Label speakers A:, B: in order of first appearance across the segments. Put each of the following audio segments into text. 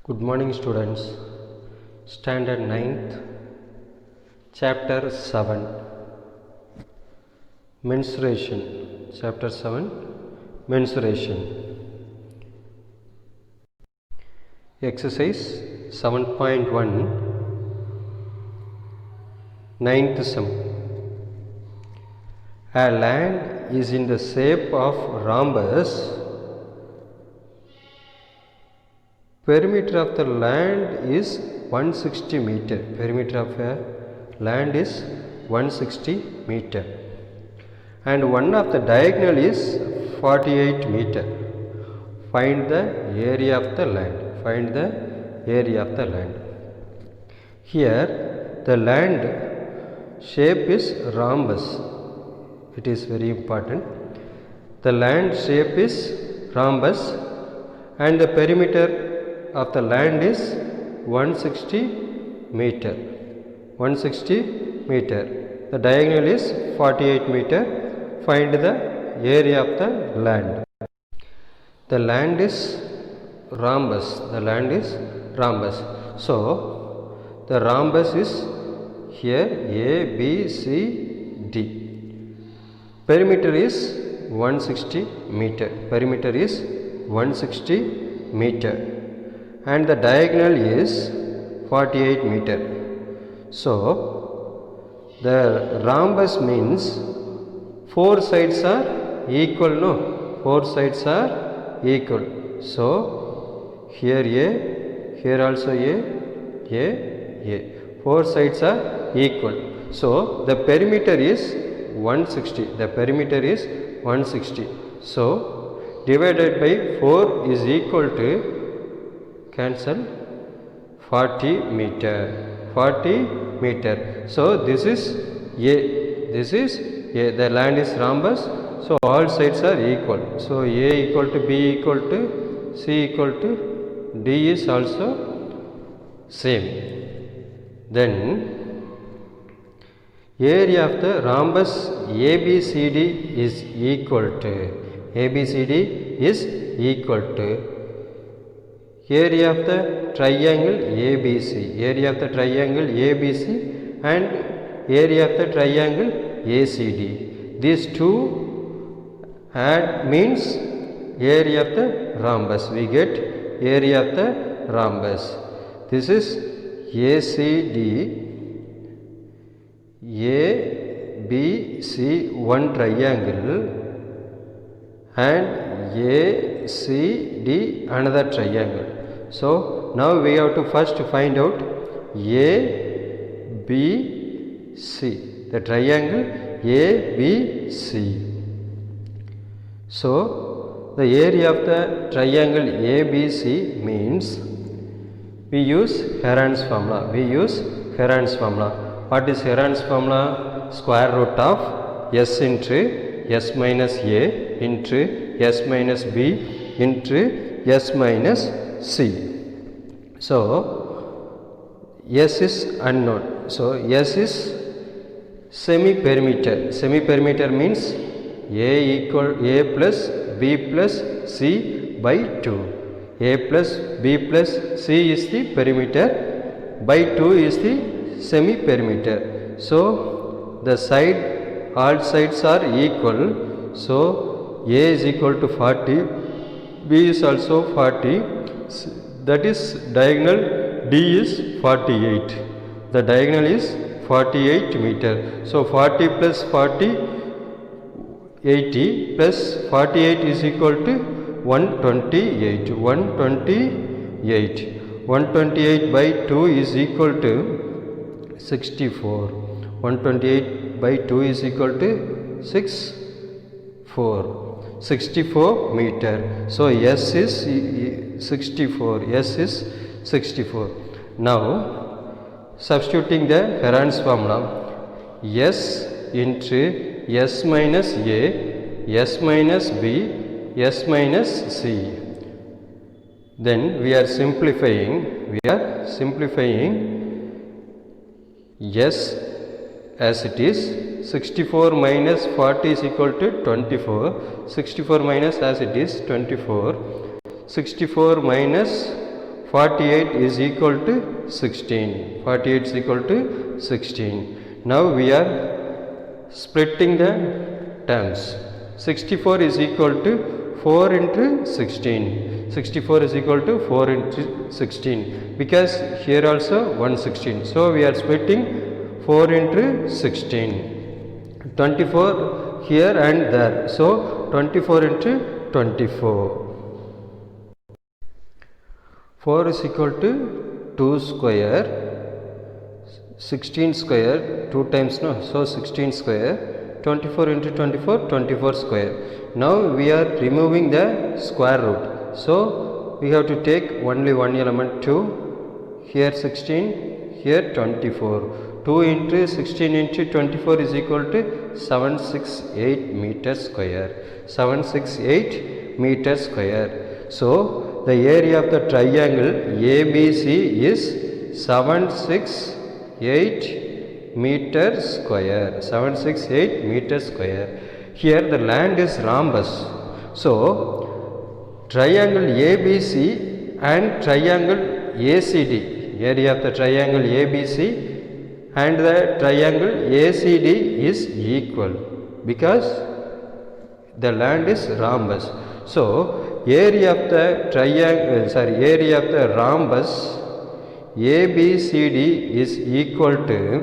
A: Good morning students. Standard 9th, Chapter 7, Mensuration. Chapter 7, Mensuration. Exercise 7.1, 9th sum. A land is in the shape of rhombus. Perimeter of the land is 160 meter. Perimeter of a land is 160 meter. And one of the diagonal is 48 meter. Find the area of the land. Find the area of the land. Here the land shape is rhombus. It is very important. The land shape is rhombus and the perimeter of the land is 160 meter. 160 meter. The diagonal is 48 meter. Find the area of the land. The land is rhombus. The land is rhombus. So the rhombus is here A, B, C, D. Perimeter is 160 meter. Perimeter is 160 meter. And the diagonal is 48 meter. So the rhombus means four sides are equal, no? Four sides are equal. So here A, here also A. Four sides are equal. So the perimeter is 160. The perimeter is 160. So divided by 4 is equal to, cancel, 40 meter. 40 meter. So this is A. This is A. The land is rhombus. So all sides are equal. So A equal to B equal to C equal to D is also same. Then area of the rhombus ABCD is equal to, ABCD is equal to area of the triangle ABC, area of the triangle ABC and area of the triangle ACD. These two add means area of the rhombus. We get area of the rhombus. This is ACD, ABC one triangle and ACD another triangle. So now we have to first find out ABC, the triangle ABC. So the area of the triangle ABC means we use Heron's formula. We use Heron's formula. What is Heron's formula? Square root of S into S minus A into S minus B into S minus C. So S is unknown. So S is semi-perimeter. Semi-perimeter means A plus B plus C by 2. A plus B plus C is the perimeter, by 2 is the semi-perimeter. So the side, all sides are equal. So A is equal to 40, B is also 40, that is diagonal D is 48. The diagonal is 48 meter. So 40 plus 40, 80 plus 48 is equal to 128. 128. 128 by 2 is equal to 64. 128 by 2 is equal to 64 meter. So S is 64. S is 64. Now substituting the Heron's formula, S into S minus A, S minus B, S minus C. Then we are simplifying. S as it is. 64 minus 40 is equal to 24. 64 minus as it is 24. 64 minus 48 is equal to 16. 48 is equal to 16. Now we are splitting the terms. 64 is equal to 4 into 16. 64 is equal to 4 into 16 because here also 116. So we are splitting 4 into 16. 24 here and there. So 24 into 24. 4 is equal to 2 square. 16 square 2 times no. So 16 square. 24 into 24, 24 square. Now we are removing the square root. So we have to take only one element 2. Here 16, here 24. 2 into 16 into 24 is equal to 768 meters square. 768 meters square. So the area of the triangle ABC is 768 meter square. 768 meter square. Here the land is rhombus. So triangle ABC and triangle ACD, area of the triangle ABC and the triangle ACD is equal because the land is rhombus. So area of the triangle, area of the rhombus ABCD is equal to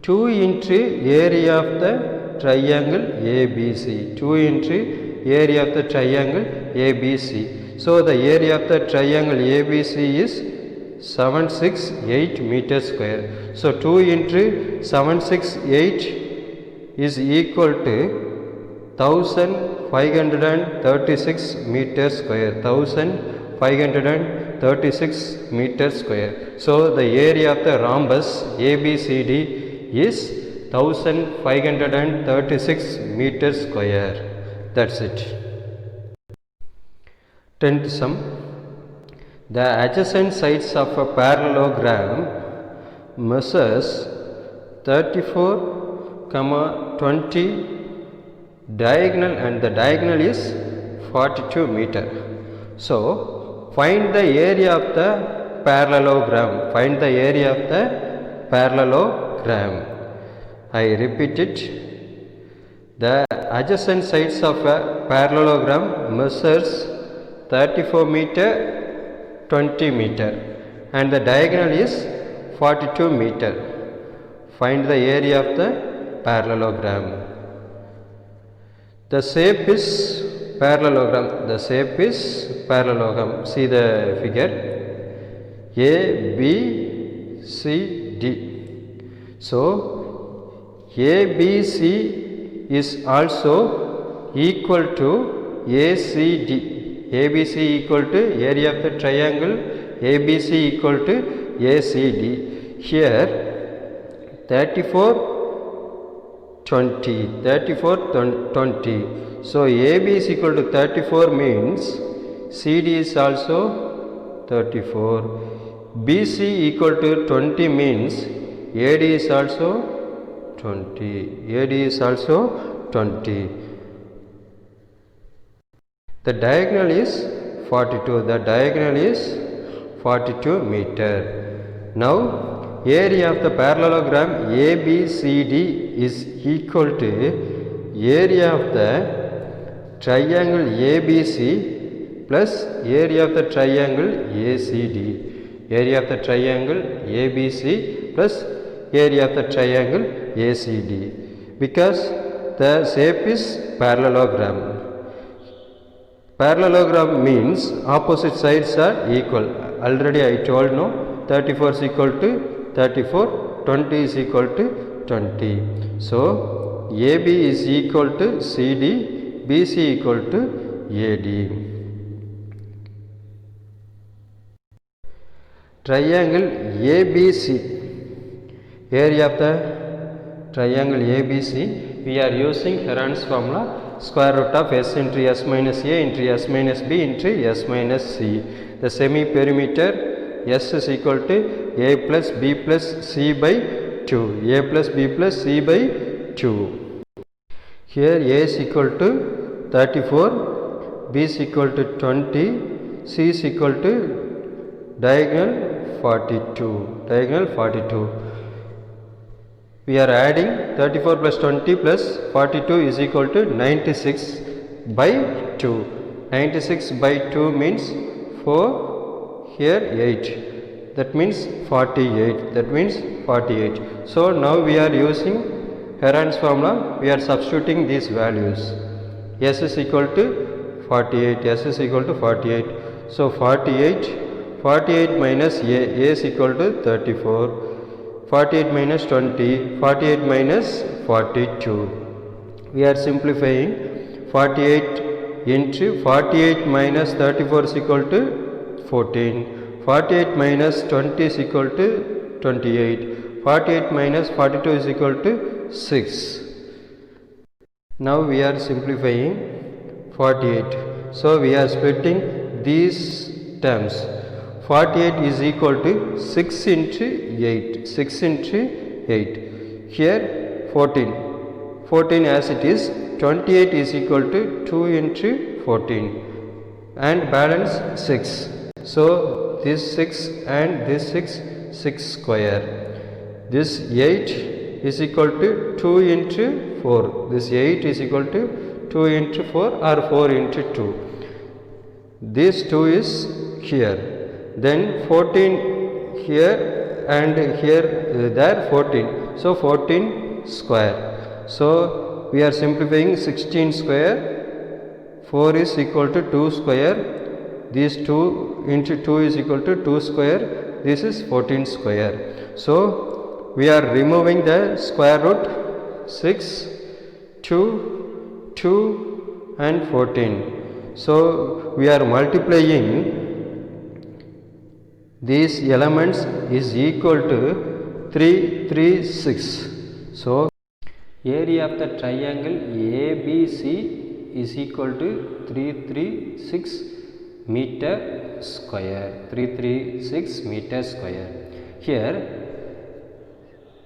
A: 2 into area of the triangle ABC. 2 into area of the triangle ABC. So the area of the triangle ABC is 768 meters square. So 2 into 768 is equal to 1536 meters square. 1536 meters square. So the area of the rhombus ABCD is 1536 meters square. That's it. 10th sum. The adjacent sides of a parallelogram measures 34, 20 diagonal and the diagonal is 42 meter. So find the area of the parallelogram. Find the area of the parallelogram. I repeat it. The adjacent sides of a parallelogram measures 34 meter, 20 meter and the diagonal is 42 meter. Find the area of the parallelogram. The shape is parallelogram. The shape is parallelogram. See the figure. A, B, C, D. So ABC is also equal to ACD. ABC equal to area of the triangle ABC equal to ACD. Here 34, 20. 34, 20. So AB is equal to 34 means CD is also 34. BC equal to 20 means AD is also 20. AD is also 20. The diagonal is 42. The diagonal is 42 meter. Now area of the parallelogram ABCD is equal to area of the triangle ABC plus area of the triangle ACD. Area of the triangle ABC plus area of the triangle ACD, because the shape is parallelogram. Parallelogram means opposite sides are equal. Already I told no, 34 is equal to 34, 20 is equal to 20. So AB is equal to CD, BC equal to AD. Triangle ABC, area of the triangle ABC, we are using Heron's formula, square root of s into s minus a into s minus b into s minus c. The semi-perimeter s is equal to a plus b plus c by 2. A plus b plus c by 2. Here a is equal to 34, b is equal to 20, c is equal to diagonal 42. Diagonal 42. We are adding 34 plus 20 plus 42 is equal to 96 by 2. 96 by 2 means 4, here 8. That means 48. That means 48. So now we are using Heron's formula. We are substituting these values. S is equal to 48. S is equal to 48. So 48. 48 minus A is equal to 34. 48 minus 20. 48 minus 42. We are simplifying. 48 into 48 minus 34 is equal to 14. 48 minus 20 is equal to 28. 48 minus 42 is equal to 6. Now we are simplifying 48. So we are splitting these terms. 48 is equal to 6 into 8. 6 into 8. Here 14. 14 as it is. 28 is equal to 2 into 14. And balance 6. So this 6 and this 6, 6 square. This 8 is equal to 2 into 4. This 8 is equal to 2 into 4 or 4 into 2. This 2 is here. Then 14 here and here there 14. So 14 square. So we are simplifying 16 square. 4 is equal to 2 square. This 2 into 2 is equal to 2 square. This is 14 square. So we are removing the square root. 6, 2, 2 and 14. So we are multiplying these elements is equal to 336. So area of the triangle ABC is equal to 336 meter square. 336 meter square. Here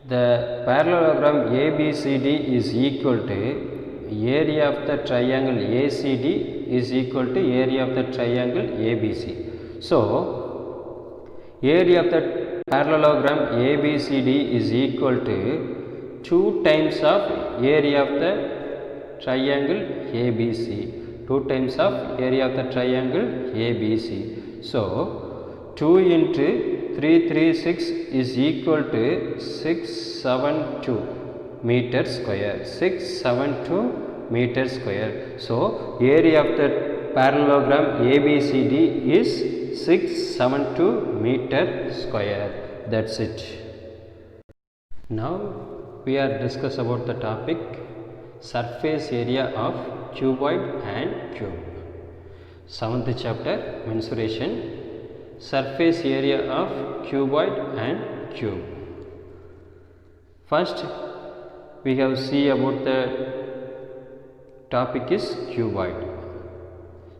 A: the parallelogram ABCD is equal to area of the triangle ACD is equal to area of the triangle ABC. So area of the parallelogram ABCD is equal to 2 times of area of the triangle ABC. 2 times of area of the triangle ABC. So 2 into 336 is equal to 672 meter square. 672 meter square. So area of the parallelogram ABCD is 672 meter square. That's it. Now we are discuss about the topic surface area of cuboid and cube. 7th chapter, mensuration. Surface area of cuboid and cube. First we have see about the topic is cuboid.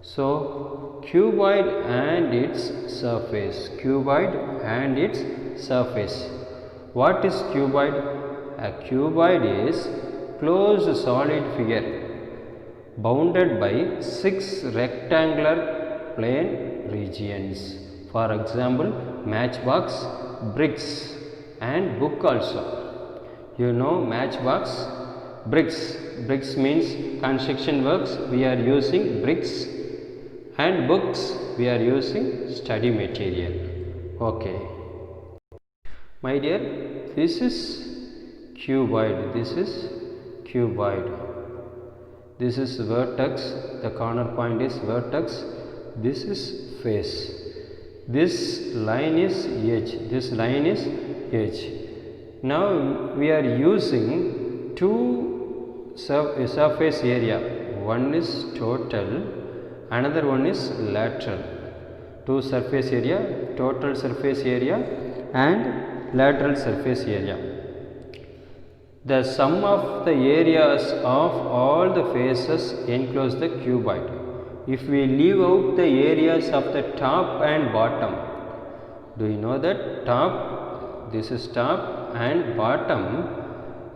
A: So cuboid and its surface. Cuboid and its surface. What is cuboid? A cuboid is closed solid figure bounded by 6 rectangular plane regions. For example, matchbox, bricks and book also. You know matchbox, bricks. Bricks means construction works. We are using bricks, and books we are using study material. Okay. My dear, this is cuboid. This is cuboid. This is vertex. The corner point is vertex. This is face. This line is edge. This line is edge. Now we are using two surface area. One is total, another one is lateral. Two surface area, total surface area and lateral surface area. The sum of the areas of all the faces enclose the cuboid. If we leave out the areas of the top and bottom, do you know that top, this is top, and bottom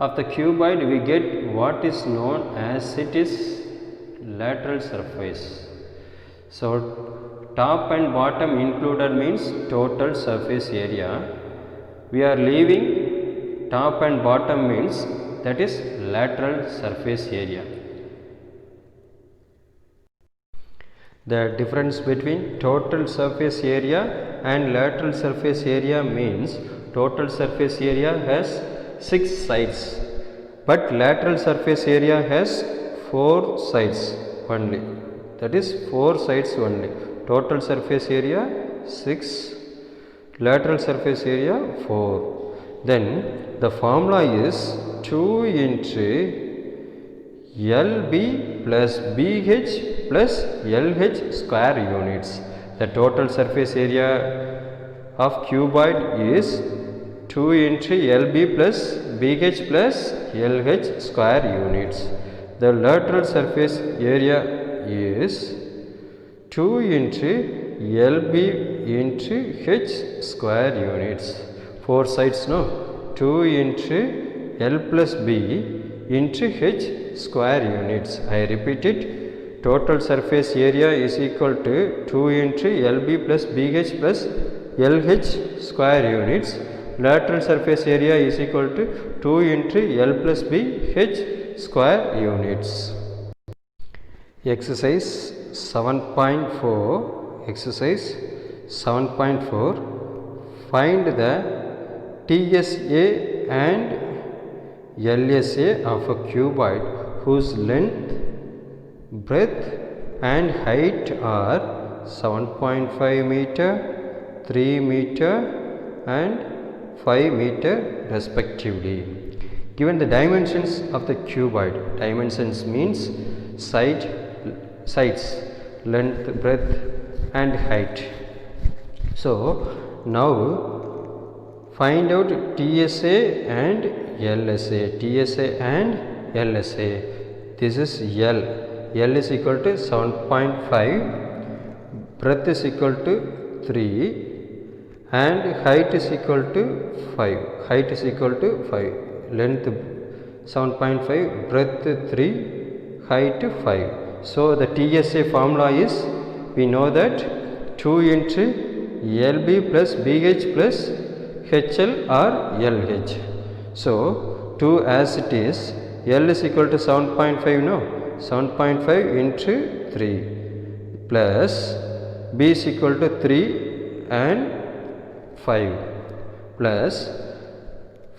A: of the cuboid we get what is known as it is lateral surface. So top and bottom included means total surface area. We are leaving top and bottom means that is lateral surface area. The difference between total surface area and lateral surface area means total surface area has 6 sides, but lateral surface area has 4 sides only. That is 4 sides only. Total surface area 6, lateral surface area 4. Then the formula is 2 into LB plus BH plus LH square units. The total surface area of cuboid is 2 into LB plus BH plus LH square units. The lateral surface area is 2 into LB into H square units. 4 sides, no? 2 into L plus B into H square units. I repeat it. Total surface area is equal to 2 into LB plus BH plus LH square units. Lateral surface area is equal to 2 into L plus B H square units. Exercise 7.4. Exercise 7.4. Find the TSA and LSA of a cuboid whose length, breadth and height are 7.5 meter, 3 meter and 5 meter respectively. Given the dimensions of the cuboid, dimensions means sides, length, breadth and height. So now find out TSA and LSA. TSA and LSA. This is L. L is equal to 7.5, breadth is equal to 3 and height is equal to 5. Height is equal to 5. Length 7.5, breadth 3, height 5. So the TSA formula is, we know that 2 into LB plus BH plus HL or LH. So 2 as it is, L is equal to 7.5, no? 7.5 into 3 plus B is equal to 3 and 5 plus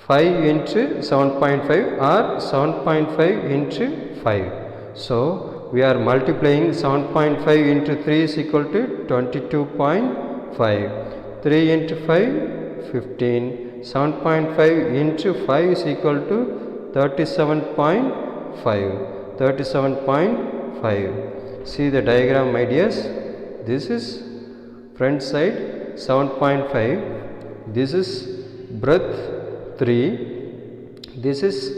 A: 5 into 7.5 or 7.5 into 5. So we are multiplying 7.5 into 3 is equal to 22.5. 3 into 5, 15. 7.5 into 5 is equal to 37.5. 37.5. See the diagram, my dears. This is front side 7.5. This is breadth 3. This is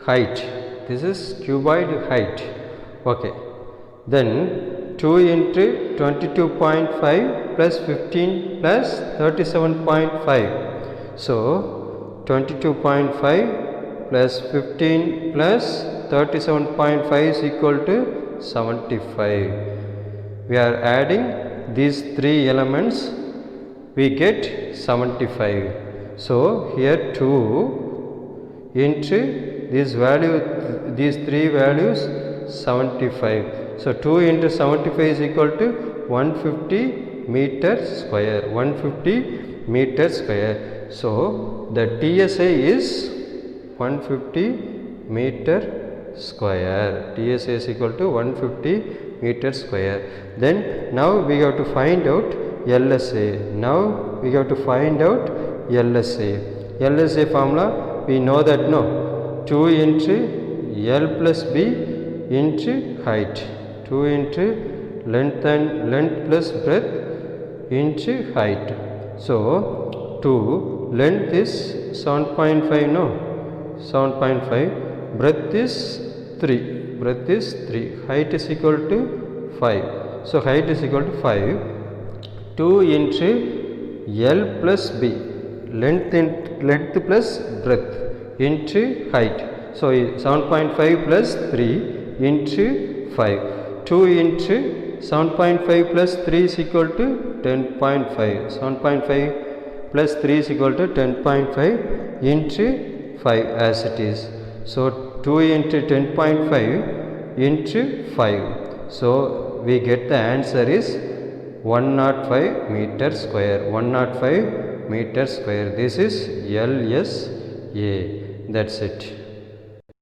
A: height. This is cuboid height. Okay. Then 2 into 22.5 plus 15 plus 37.5. So 22.5 plus 15 plus 37.5 is equal to 75. We are adding these 3 elements, we get 75. So here 2 into this value, these 3 values 75. So 2 into 75 is equal to 150 meter square. 150 meter square. So the TSA is 150 meter square. TSA is equal to 150 meter square. Then now we have to find out LSA. Now we have to find out LSA. LSA formula, we know that, no? 2 into L plus B into height. 2 into length plus breadth into height. So 2 length is 7.5, no? 7.5. Breadth is 3. Breadth is 3. Height is equal to 5. So height is equal to 5. 2 into L plus B. Length plus breadth into height. So 7.5 plus 3 into 5. 2 into 7.5 plus 3 is equal to 10.5. 7.5 plus 3 is equal to 10.5 into 5 as it is. So 2 into 10.5 into 5. So we get the answer is 105 meter square. 105 meter square. This is LSA. That's it.